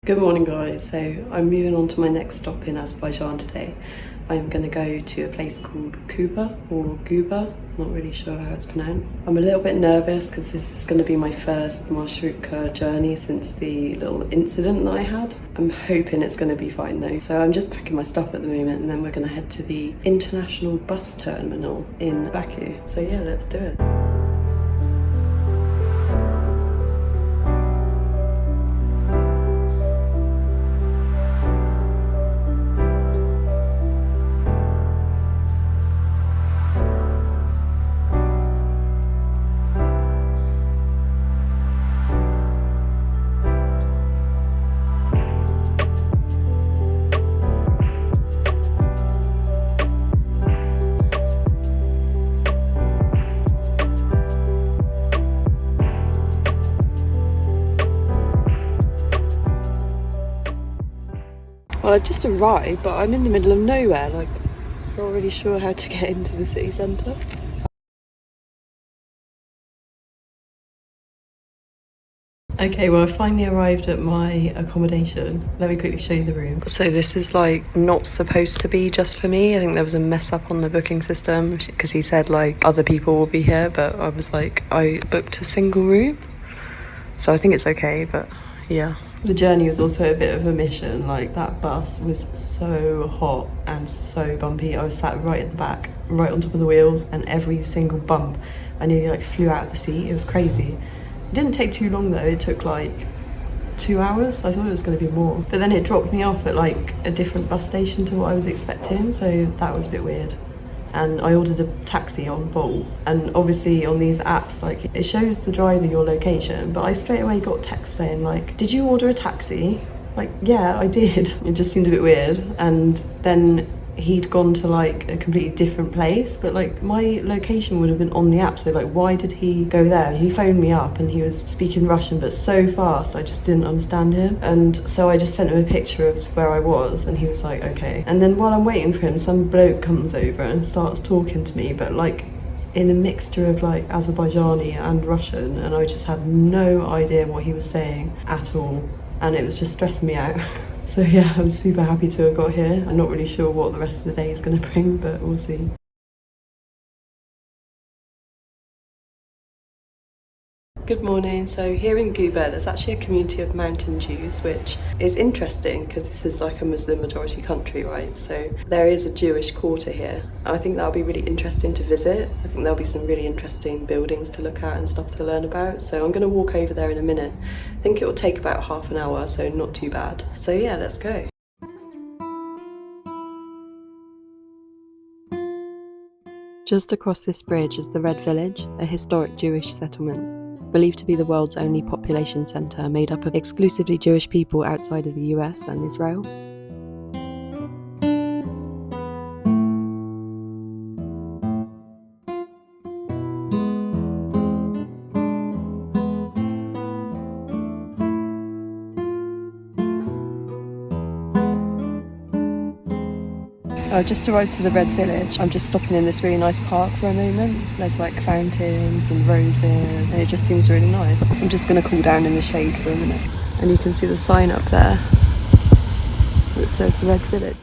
Good morning guys, so I'm moving on to my next stop in Azerbaijan today. I'm going to go to a place called Quba or Quba, not really sure how it's pronounced. I'm a little bit nervous because this is going to be my first marshrutka journey since the little incident that I had. I'm hoping it's going to be fine though. So I'm just packing my stuff at the moment and then we're going to head to the international bus terminal in Baku. So yeah, let's do it. Well, I've just arrived, but I'm in the middle of nowhere, like, not really sure how to get into the city centre. Okay, well, I finally arrived at my accommodation. Let me quickly show you the room. So this is like not supposed to be just for me. I think there was a mess up on the booking system because he said like other people will be here, but I was like, I booked a single room. So I think it's okay, but yeah. The journey was also a bit of a mission. Like that bus was so hot and so bumpy. I was sat right at the back, right on top of the wheels, and every single bump I nearly like flew out of the seat. It was crazy. It didn't take too long though. It took like 2 hours. I thought it was going to be more, but then it dropped me off at like a different bus station to what I was expecting, so that was a bit weird. And I ordered a taxi on Bolt, and obviously on these apps like it shows the driver your location, but I straight away got text saying like, did you order a taxi? Like, yeah, I did. It just seemed a bit weird. And then he'd gone to like a completely different place, but like my location would have been on the app, so like why did he go there? He phoned me up and he was speaking Russian but so fast I just didn't understand him, and so I just sent him a picture of where I was and he was like okay. And then while I'm waiting for him, some bloke comes over and starts talking to me, but like in a mixture of like Azerbaijani and Russian, and I just had no idea what he was saying at all, and it was just stressing me out. So yeah, I'm super happy to have got here. I'm not really sure what the rest of the day is going to bring, but we'll see. Good morning. So here in Quba, there's actually a community of mountain Jews, which is interesting because this is like a Muslim majority country, right? So there is a Jewish quarter here. I think that'll be really interesting to visit. I think there'll be some really interesting buildings to look at and stuff to learn about. So I'm going to walk over there in a minute. I think it will take about half an hour, so not too bad. So yeah, let's go. Just across this bridge is the Red Village, a historic Jewish settlement, believed to be the world's only population centre made up of exclusively Jewish people outside of the US and Israel. I just arrived to the Red Village. I'm just stopping in this really nice park for a moment. There's like fountains and roses and it just seems really nice. I'm just going to cool down in the shade for a minute. And you can see the sign up there that says Red Village.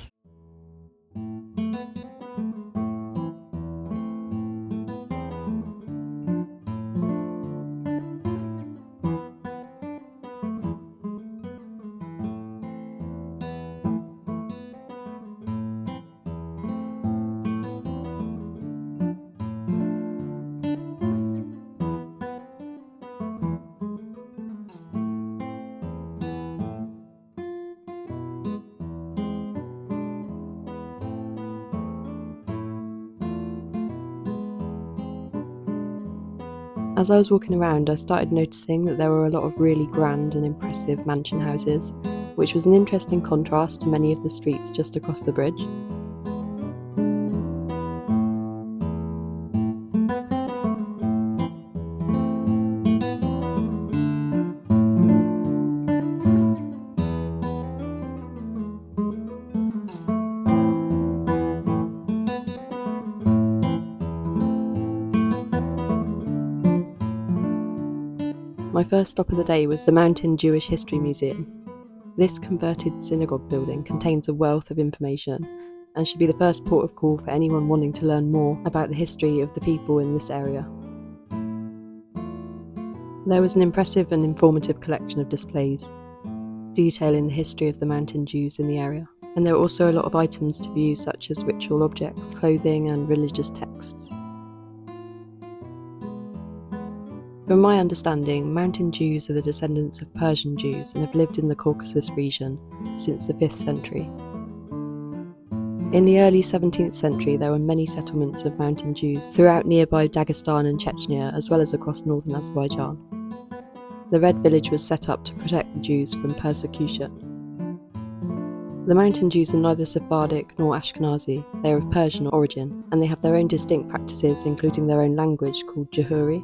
As I was walking around, I started noticing that there were a lot of really grand and impressive mansion houses, which was an interesting contrast to many of the streets just across the bridge. My first stop of the day was the Mountain Jewish History Museum. This converted synagogue building contains a wealth of information and should be the first port of call for anyone wanting to learn more about the history of the people in this area. There was an impressive and informative collection of displays detailing the history of the mountain Jews in the area. And there were also a lot of items to view, such as ritual objects, clothing, and religious texts. From my understanding, mountain Jews are the descendants of Persian Jews and have lived in the Caucasus region since the 5th century. In the early 17th century, there were many settlements of mountain Jews throughout nearby Dagestan and Chechnya, as well as across northern Azerbaijan. The Red Village was set up to protect the Jews from persecution. The mountain Jews are neither Sephardic nor Ashkenazi. They are of Persian origin, and they have their own distinct practices, including their own language called Jahuri,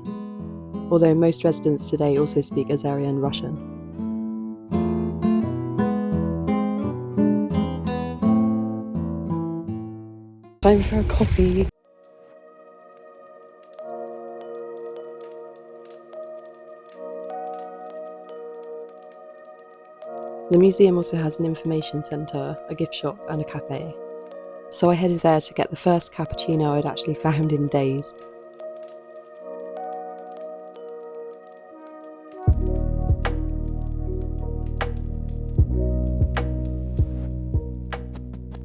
although most residents today also speak Azeri and Russian. Time for a coffee. The museum also has an information centre, a gift shop and a cafe. So I headed there to get the first cappuccino I'd actually found in days.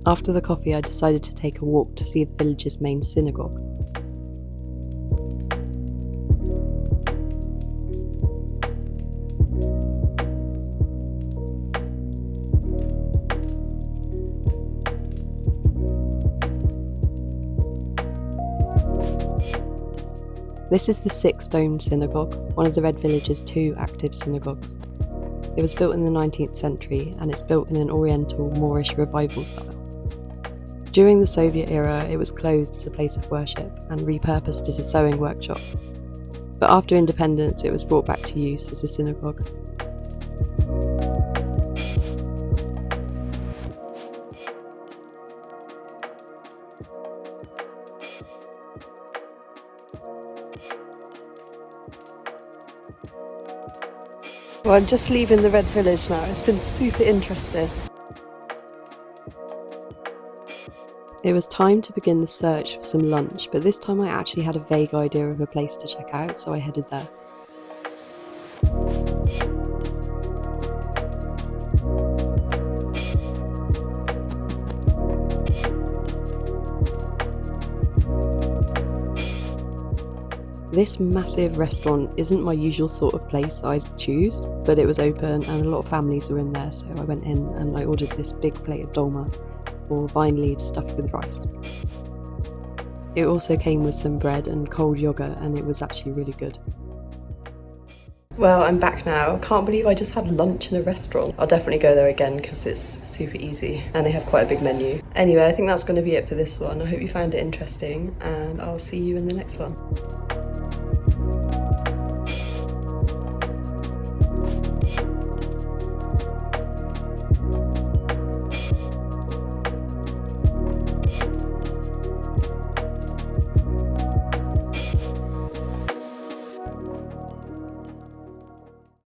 After the coffee, I decided to take a walk to see the village's main synagogue. This is the six-domed synagogue, one of the Red Village's 2 active synagogues. It was built in the 19th century, and it's built in an Oriental Moorish revival style. During the Soviet era, it was closed as a place of worship and repurposed as a sewing workshop. But after independence, it was brought back to use as a synagogue. Well, I'm just leaving the Red Village now. It's been super interesting. It was time to begin the search for some lunch, but this time I actually had a vague idea of a place to check out, so I headed there. This massive restaurant isn't my usual sort of place I'd choose, but it was open and a lot of families were in there, so I went in and I ordered this big plate of dolma, or vine leaves stuffed with rice. It also came with some bread and cold yogurt, and it was actually really good. Well, I'm back now. Can't believe I just had lunch in a restaurant. I'll definitely go there again because it's super easy and they have quite a big menu. Anyway, I think that's going to be it for this one. I hope you found it interesting and I'll see you in the next one.